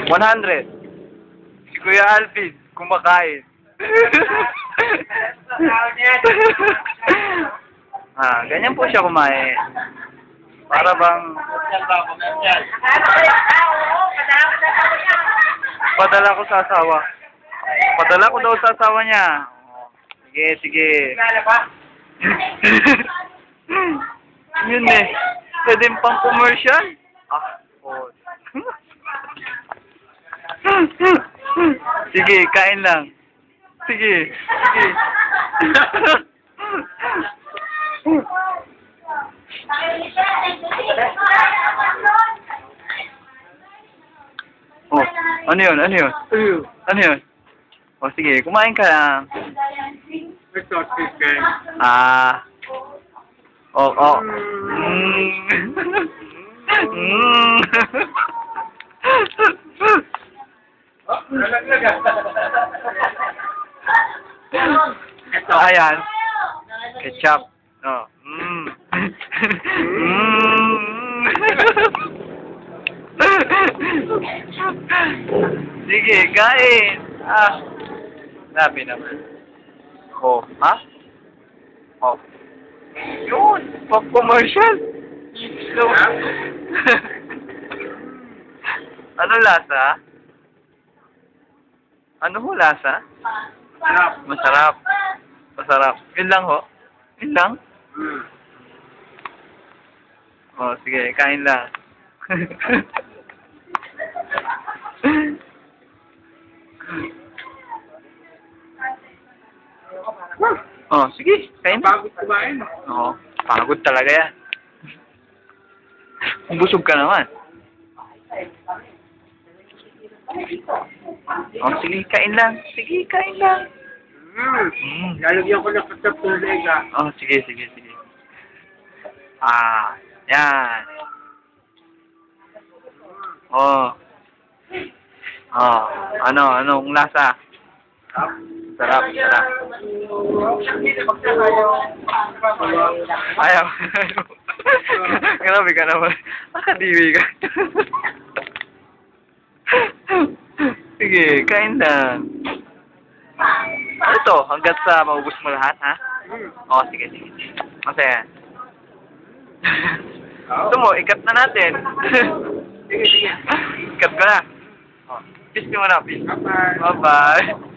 100. Si Kuya Alvin, kumakain. Ganyan po siya kumain. Para bang... Padala ko sa asawa. Padala ko daw sa asawa niya. Sige, sige. Yun eh. Pwede pang commercial? Oh. Sige, kain lang. Sige, sige. Oh, ano yun? Ano yun? Ano yun? Oh, sige, kumain ka lang. Oh, oh. Ayan. Ketchup. Oh. Sige, kain. Sabi naman. Oh, ha? Oh. Yun, pag-commercial. Ano lasa? Ano ho lasa? Masarap. Masarap. Yun lang ho? Yun lang? Oh, sige, kain lang. Oh, sige, kain na. Pagod kumain. Oo, pagod talaga yan. Kung busog ka naman. Oh, sige, kain lang. Sige, kain lang. Lalagyan ko ng ketchup tubig Oh, sige, sige, sige. Yan. Oh. Oh, anong lasa? Sarap, sarap. Ayaw. Grabe ka naman. Nakadiwi ka. Sige, kain lang. Ito, hanggat sa maubos mo lahat, ha? Oo, sige, sige. Masaya. Gusto mo, ikat na natin. Sige, sige. Ikat ko na. Peace mo na, peace. Bye-bye. Bye-bye.